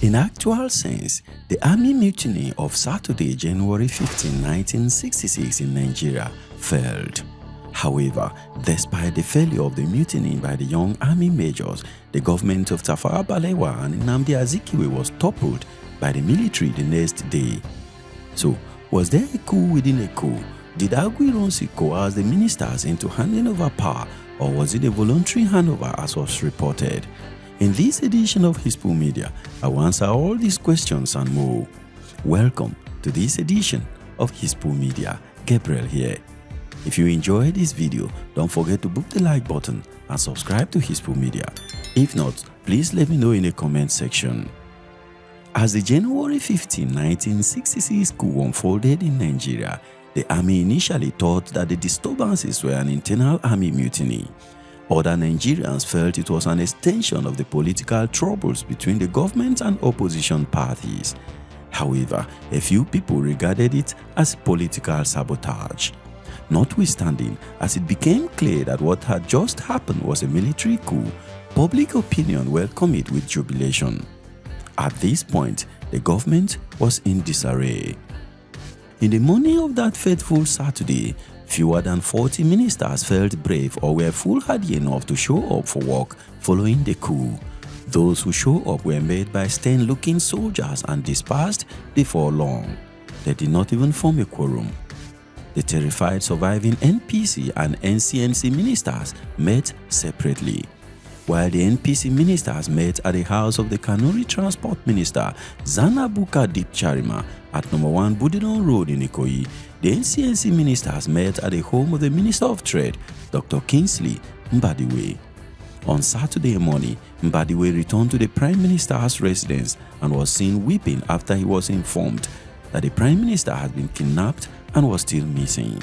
In actual sense, the army mutiny of Saturday, January 15, 1966 in Nigeria failed. However, despite the failure of the mutiny by the young army majors, the government of Tafawa Balewa and Nnamdi Azikiwe was toppled by the military the next day. So, was there a coup within a coup? Did Aguiyi-Ironsi coerce the ministers into handing over power, or was it a voluntary handover as was reported? In this edition of Hispu Media, I will answer all these questions and more. Welcome to this edition of Hispu Media. Gabriel here. If you enjoyed this video, don't forget to book the like button and subscribe to Hispu Media. If not, please let me know in the comment section. As the January 15, 1966 coup unfolded in Nigeria, the army initially thought that the disturbances were an internal army mutiny. Other Nigerians felt it was an extension of the political troubles between the government and opposition parties. However, a few people regarded it as political sabotage. Notwithstanding, as it became clear that what had just happened was a military coup, public opinion welcomed it with jubilation. At this point, the government was in disarray. In the morning of that fateful Saturday, fewer than 40 ministers felt brave or were foolhardy enough to show up for work following the coup. Those who showed up were made by stern-looking soldiers and dispersed before long. They did not even form a quorum. The terrified surviving NPC and NCNC ministers met separately. While the NPC ministers met at the house of the Kanuri Transport Minister Zanabuka Dipcharima at number 1 Budidon Road in Ikoyi, the NCNC ministers met at the home of the Minister of Trade, Dr. Kingsley Mbadiwe. On Saturday morning, Mbadiwe returned to the Prime Minister's residence and was seen weeping after he was informed that the Prime Minister had been kidnapped and was still missing.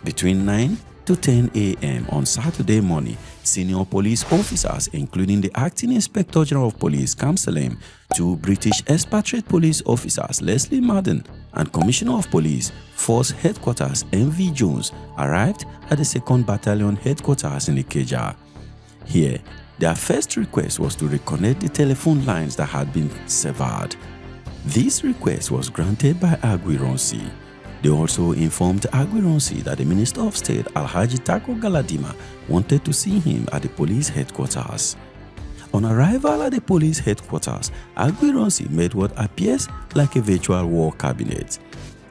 Between 9 to 10 a.m. on Saturday morning, senior police officers, including the Acting Inspector General of Police, Kamsalem, 2 British expatriate police officers, Leslie Madden, and Commissioner of Police, Force Headquarters, M.V. Jones, arrived at the 2nd Battalion Headquarters in Ikeja. Here, their first request was to reconnect the telephone lines that had been severed. This request was granted by Aguiyi-Ironsi. They also informed Aguiyi-Ironsi that the Minister of State, Alhaji Tako Galadima, wanted to see him at the police headquarters. On arrival at the police headquarters, Aguiyi-Ironsi made what appears like a virtual war cabinet.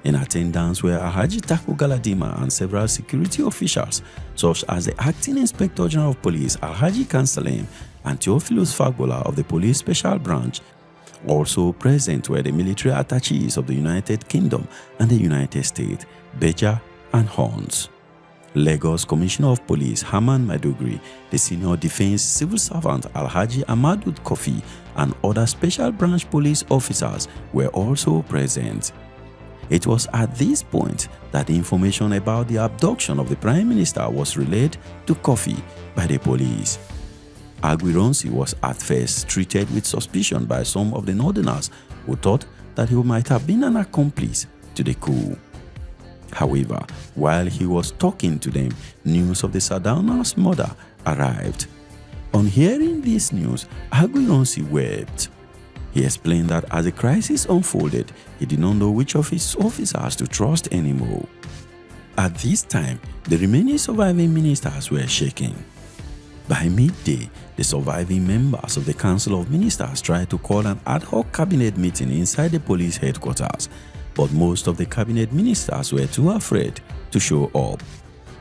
In attendance were Alhaji Tako Galadima and several security officials, such as the Acting Inspector General of Police, Alhaji Kansalem, and Theophilus Fagbola of the Police Special Branch. Also present were the military attaches of the United Kingdom and the United States, Beja and Horns. Lagos Commissioner of Police Haman Maiduguri, the Senior Defense Civil Servant Alhaji Amadou Kofi, and other Special Branch police officers were also present. It was at this point that the information about the abduction of the Prime Minister was relayed to Kofi by the police. Aguiyi-Ironsi was at first treated with suspicion by some of the Northerners who thought that he might have been an accomplice to the coup. However, while he was talking to them, news of the Sardauna's murder arrived. On hearing this news, Aguiyi-Ironsi wept. He explained that as the crisis unfolded, he did not know which of his officers to trust anymore. At this time, the remaining surviving ministers were shaking. By midday, the surviving members of the Council of Ministers tried to call an ad hoc cabinet meeting inside the police headquarters, but most of the cabinet ministers were too afraid to show up.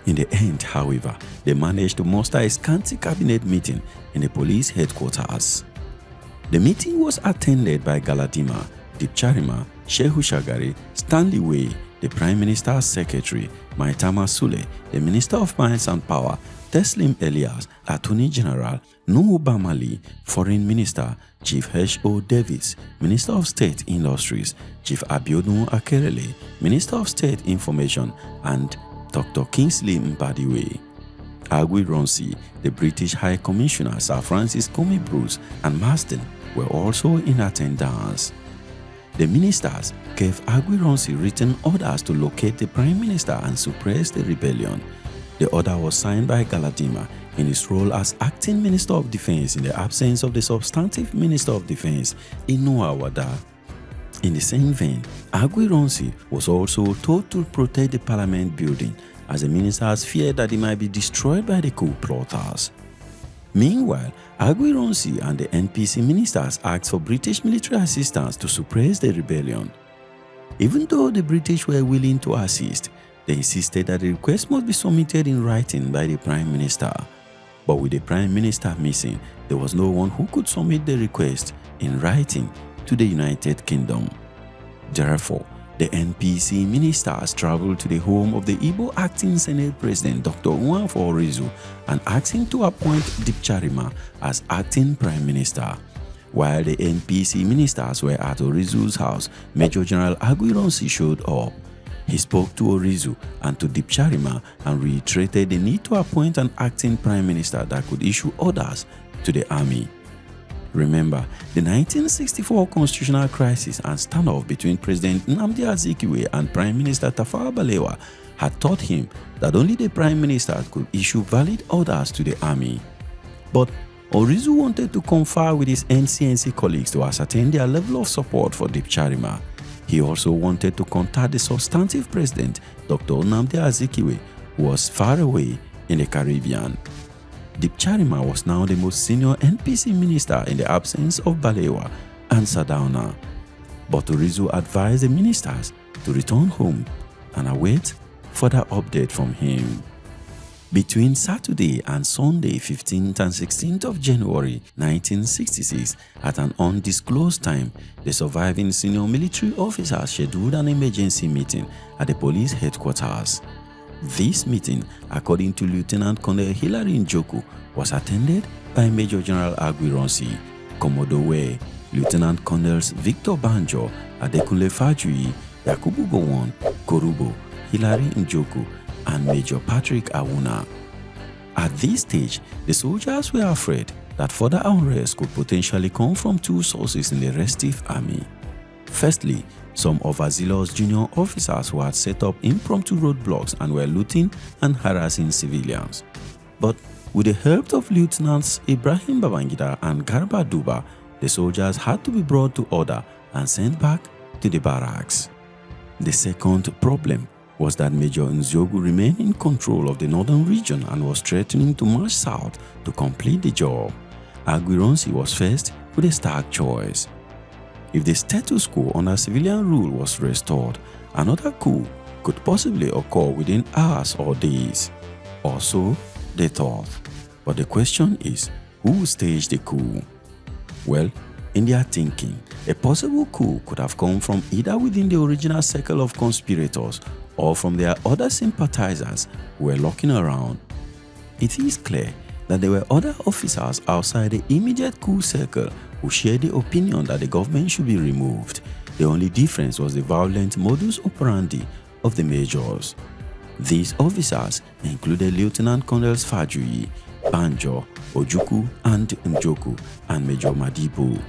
In the end, however, they managed to muster a scanty cabinet meeting in the police headquarters. The meeting was attended by Galadima, Dipcharima, Shehu Shagari, Stanley Way, the Prime Minister's Secretary, Maitama Sule, the Minister of Mines and Power, Teslim Elias, Attorney General, Nuhu Bamali, Foreign Minister, Chief H.O. Davis, Minister of State Industries, Chief Abiodun Akerele, Minister of State Information, and Dr. Kingsley Mbadiwe. Aguiyi-Ironsi, the British High Commissioner Sir Francis Comey Bruce, and Marsden were also in attendance. The ministers gave Aguiyi-Ironsi written orders to locate the Prime Minister and suppress the rebellion. The order was signed by Galadima, in his role as acting Minister of Defense in the absence of the substantive Minister of Defense, Inuwa Wada. In the same vein, Aguiyi-Ironsi was also told to protect the parliament building as the ministers feared that it might be destroyed by the coup plotters. Meanwhile, Aguiyi-Ironsi and the NPC ministers asked for British military assistance to suppress the rebellion. Even though the British were willing to assist, they insisted that the request must be submitted in writing by the Prime Minister. But with the Prime Minister missing, there was no one who could submit the request in writing to the United Kingdom. Therefore, the NPC ministers traveled to the home of the Igbo acting Senate President Dr. Nwafor Orizu and asked him to appoint Dipcharima as acting Prime Minister. While the NPC ministers were at Orizu's house, Major General Aguiyi-Ironsi showed up. He spoke to Orizu and to Dipcharima and reiterated the need to appoint an acting Prime Minister that could issue orders to the army. Remember, the 1964 constitutional crisis and standoff between President Nnamdi Azikiwe and Prime Minister Tafawa Balewa had taught him that only the Prime Minister could issue valid orders to the army. But Orizu wanted to confer with his NCNC colleagues to ascertain their level of support for Dipcharima. He also wanted to contact the substantive president, Dr. Nnamdi Azikiwe, who was far away in the Caribbean. Dipcharima was now the most senior NPC minister in the absence of Balewa and Sardauna. But Orizu advised the ministers to return home and await further update from him. Between Saturday and Sunday, 15th and 16th of January 1966, at an undisclosed time, the surviving senior military officers scheduled an emergency meeting at the police headquarters. This meeting, according to Lieutenant Colonel Hilary Njoku, was attended by Major General Aguiyi-Ironsi, Commodore Ware, Lieutenant Colonels Victor Banjo, Adekunle Fajui, Yakubu Gowon, Korubo, Hilary Njoku, and Major Patrick Awuna. At this stage, the soldiers were afraid that further unrest could potentially come from two sources in the restive army. Firstly, some overzealous junior officers who had set up impromptu roadblocks and were looting and harassing civilians. But with the help of Lieutenants Ibrahim Babangida and Garba Duba, the soldiers had to be brought to order and sent back to the barracks. The second problem was that Major Nziogu remained in control of the northern region and was threatening to march south to complete the job. Aguiyi-Ironsi was faced with a stark choice. If the status quo under civilian rule was restored, another coup could possibly occur within hours or days. Or so they thought. But the question is, who staged the coup? Well, in their thinking, a possible coup could have come from either within the original circle of conspirators or from their other sympathizers who were lurking around. It is clear that there were other officers outside the immediate coup circle who shared the opinion that the government should be removed. The only difference was the violent modus operandi of the majors. These officers included Lieutenant Colonels Fajui, Banjo, Ojukwu, and Njoku, and Major Madibu.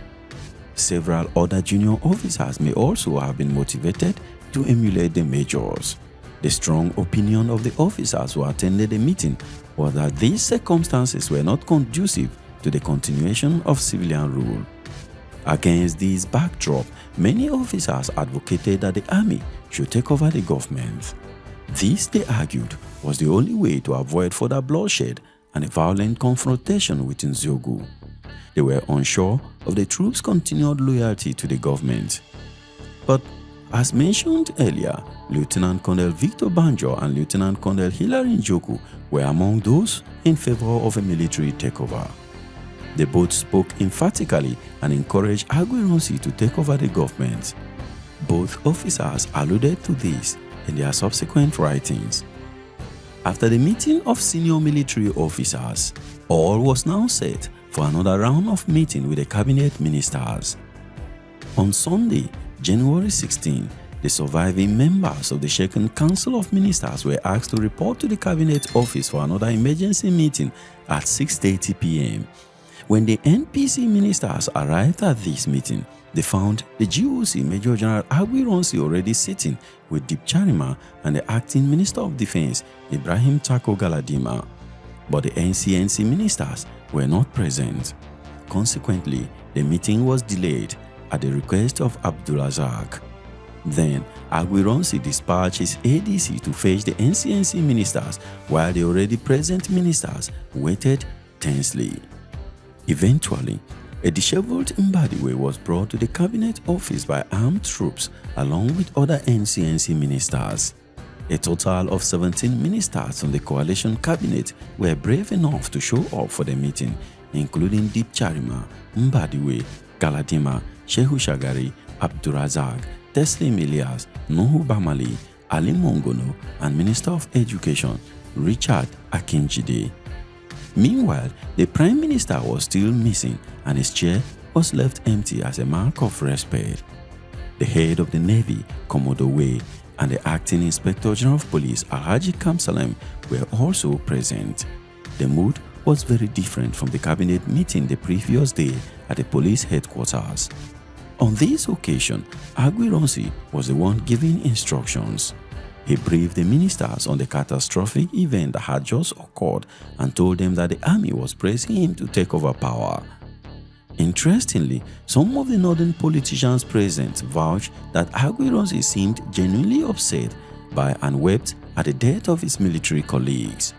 Several other junior officers may also have been motivated to emulate the majors. The strong opinion of the officers who attended the meeting was that these circumstances were not conducive to the continuation of civilian rule. Against this backdrop, many officers advocated that the army should take over the government. This, they argued, was the only way to avoid further bloodshed and a violent confrontation with Nziogu. They were unsure of the troops' continued loyalty to the government. But as mentioned earlier, Lieutenant Colonel Victor Banjo and Lieutenant Colonel Hilary Njoku were among those in favor of a military takeover. They both spoke emphatically and encouraged Aguiyi-Ironsi to take over the government. Both officers alluded to this in their subsequent writings. After the meeting of senior military officers, all was now set for another round of meeting with the cabinet ministers. On Sunday, January 16, the surviving members of the Shaken Council of Ministers were asked to report to the cabinet office for another emergency meeting at 6:30 p.m. When the NPC ministers arrived at this meeting, they found the GOC Major General Aguiyi-Ironsi already sitting with Dipcharima and the acting Minister of Defense, Ibrahim Tako Galadima. but the NCNC ministers were not present. Consequently, the meeting was delayed at the request of Abdulrazaq. Then, Aguiyi-Ironsi dispatched his ADC to fetch the NCNC ministers while the already present ministers waited tensely. Eventually, a disheveled Nnamdi was brought to the cabinet office by armed troops along with other NCNC ministers. A total of 17 ministers from the coalition cabinet were brave enough to show up for the meeting, including Deep Charima, Nnamdi, Galadima, Shehu Shagari Abdulrazaq, Teslim Elias, Nuhu Bamali, Ali Mongono, and Minister of Education Richard Akinjide. Meanwhile, the Prime Minister was still missing and his chair was left empty as a mark of respect. The head of the Navy, Commodore Way, and the Acting Inspector General of Police, Alhaji Kamsalem, were also present. The mood was very different from the cabinet meeting the previous day at the police headquarters. On this occasion, Aguiyi-Ironsi was the one giving instructions. He briefed the ministers on the catastrophic event that had just occurred and told them that the army was pressing him to take over power. Interestingly, some of the northern politicians present vouched that Aguiyi-Ironsi seemed genuinely upset by and wept at the death of his military colleagues.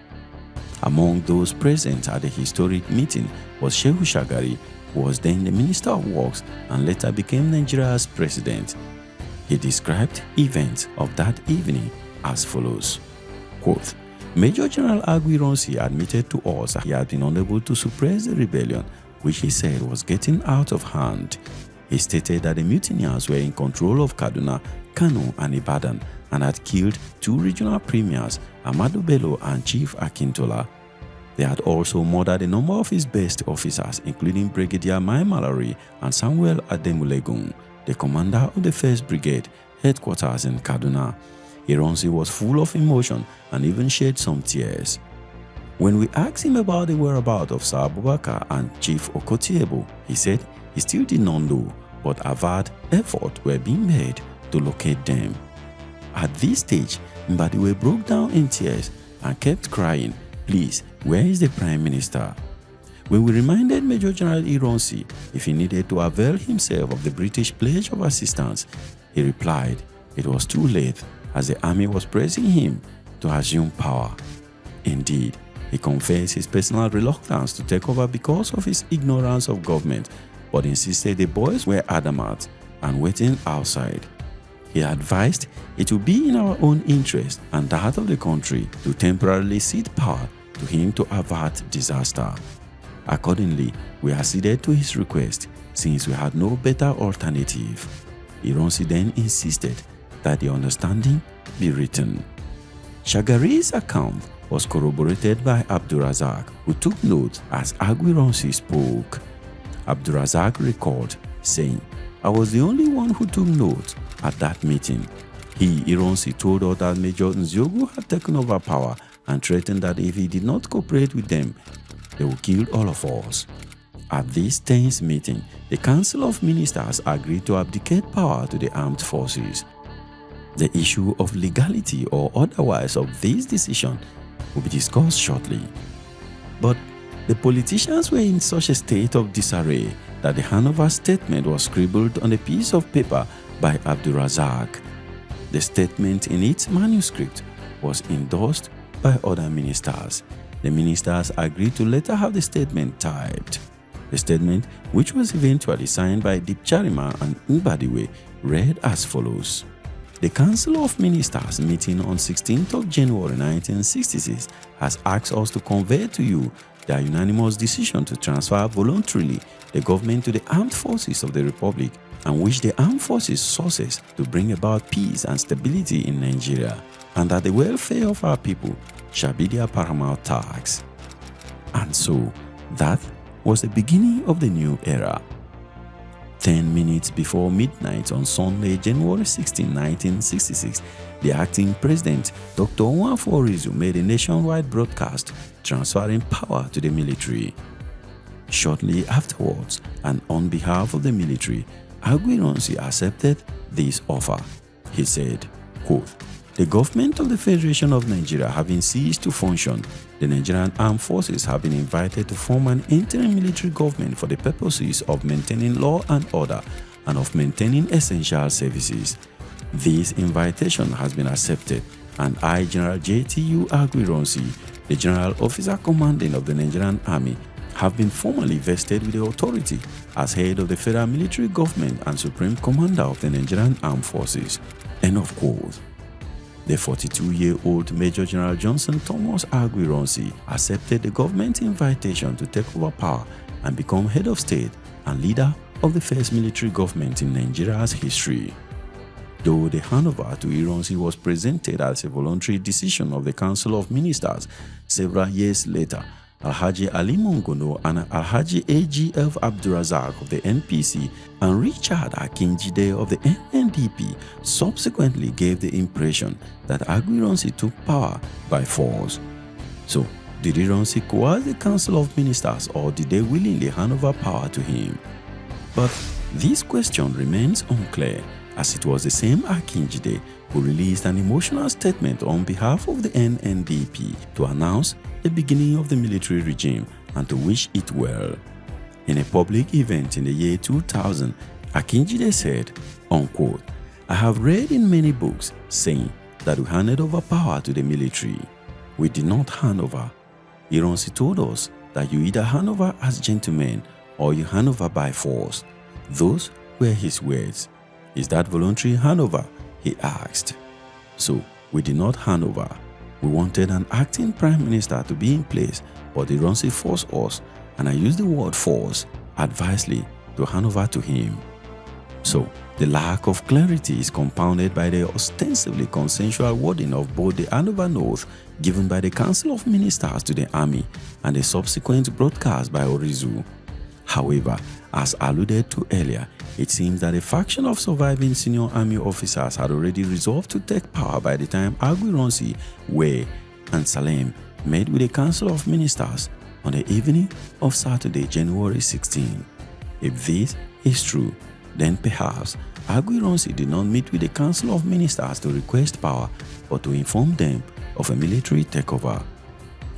Among those present at the historic meeting was Shehu Shagari, who was then the Minister of Works and later became Nigeria's president. He described events of that evening as follows, quote, Major General Aguiyi-Ironsi admitted to us that he had been unable to suppress the rebellion, which he said was getting out of hand. He stated that the mutineers were in control of Kaduna, Kano, and Ibadan and had killed 2 regional premiers, Ahmadu Bello and Chief Akintola. They had also murdered a number of his best officers, including Brigadier Mai Mallory and Samuel Ademulegun, the commander of the 1st Brigade, headquarters in Kaduna. Ironsi was full of emotion and even shed some tears. When we asked him about the whereabouts of Sir Abubakar and Chief Okotiebo, he said he still did not know, but avowed efforts were being made to locate them. At this stage, Nnamdi broke down in tears and kept crying, "Please, where is the Prime Minister?" When we reminded Major General Ironsi if he needed to avail himself of the British pledge of assistance, he replied it was too late as the army was pressing him to assume power. Indeed, he confessed his personal reluctance to take over because of his ignorance of government, but insisted the boys were adamant and waiting outside. He advised it would be in our own interest and that of the country to temporarily cede power to him to avert disaster. Accordingly, we acceded to his request since we had no better alternative. Ironsi then insisted that the understanding be written. Shagari's account was corroborated by Abdulrazaq, who took note as Aguiyi-Ironsi spoke. Abdulrazaq recalled, saying, "I was the only one who took note at that meeting. Ironsi told us that Major Nziogu had taken over power and threatened that if he did not cooperate with them, they would kill all of us." At this tense meeting, the Council of Ministers agreed to abdicate power to the armed forces. The issue of legality or otherwise of this decision will be discussed shortly. But the politicians were in such a state of disarray that the handover statement was scribbled on a piece of paper by Abdulrazaq. The statement in its manuscript was endorsed by other ministers. The ministers agreed to later have the statement typed. The statement, which was eventually signed by Deep Charima and Nnamdi, read as follows. The Council of Ministers meeting on 16th of January 1966 has asked us to convey to you their unanimous decision to transfer voluntarily the government to the armed forces of the Republic and wish the armed forces sources to bring about peace and stability in Nigeria, and that the welfare of our people shall be their paramount task. And so, that was the beginning of the new era. 10 minutes before midnight on Sunday, January 16, 1966, the acting president, Dr. Nwafor Orizu, made a nationwide broadcast transferring power to the military. Shortly afterwards, and on behalf of the military, Aguiyi-Ironsi accepted this offer. He said, quote, The government of the Federation of Nigeria having ceased to function, the Nigerian armed forces have been invited to form an interim military government for the purposes of maintaining law and order and of maintaining essential services. This invitation has been accepted, and I, General J.T.U. Aguiyi-Ironsi, the General Officer Commanding of the Nigerian Army, have been formally vested with the authority as head of the Federal Military Government and Supreme Commander of the Nigerian Armed Forces. End of quote. The 42-year-old Major General Johnson Thomas Aguiyi-Ironsi accepted the government's invitation to take over power and become head of state and leader of the first military government in Nigeria's history. Though the handover to Ironsi was presented as a voluntary decision of the Council of Ministers, several years later, Alhaji Ali Mongono and Alhaji Aguiyi-Ironsi Abdulrazaq of the NPC and Richard Akinjide of the NNDP subsequently gave the impression that Aguiyi-Ironsi took power by force. So, did Ironsi coerce the Council of Ministers, or did they willingly hand over power to him? But this question remains unclear, as it was the same Akinjide who released an emotional statement on behalf of the NNDP to announce the beginning of the military regime and to wish it well. In a public event in the year 2000, Akinjide said, unquote, "I have read in many books saying that we handed over power to the military. We did not hand over. Ironsi told us that you either hand over as gentlemen or you hand over by force. Those were his words. Is that voluntary handover?" he asked. So, we did not hand over. We wanted an acting prime minister to be in place, but Ironsi forced us, and I use the word force advisedly, to hand over to him. So, the lack of clarity is compounded by the ostensibly consensual wording of both the handover note given by the Council of Ministers to the army and the subsequent broadcast by Orizu. However, as alluded to earlier, it seems that a faction of surviving senior army officers had already resolved to take power by the time Aguiyi-Ironsi, Wei, and Salem met with the Council of Ministers on the evening of Saturday, January 16. If this is true, then perhaps Aguiyi-Ironsi did not meet with the Council of Ministers to request power, but to inform them of a military takeover.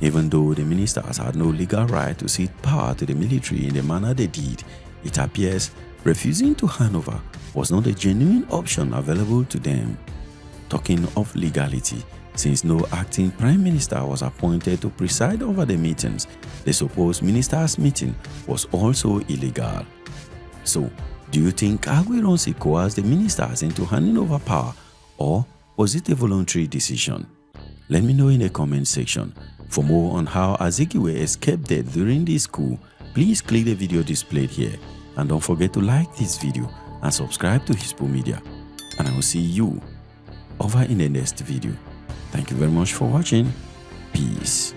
Even though the ministers had no legal right to cede power to the military in the manner they did, it appears refusing to hand over was not a genuine option available to them. Talking of legality, since no acting prime minister was appointed to preside over the meetings, the supposed ministers' meeting was also illegal. So, do you think Aguiyi-Ironsi coerced the ministers into handing over power, or was it a voluntary decision? Let me know in the comment section. For more on how Azikiwe escaped death during this coup, please click the video displayed here, and don't forget to like this video and subscribe to Hispo Media, and I will see you over in the next video. Thank you very much for watching. Peace.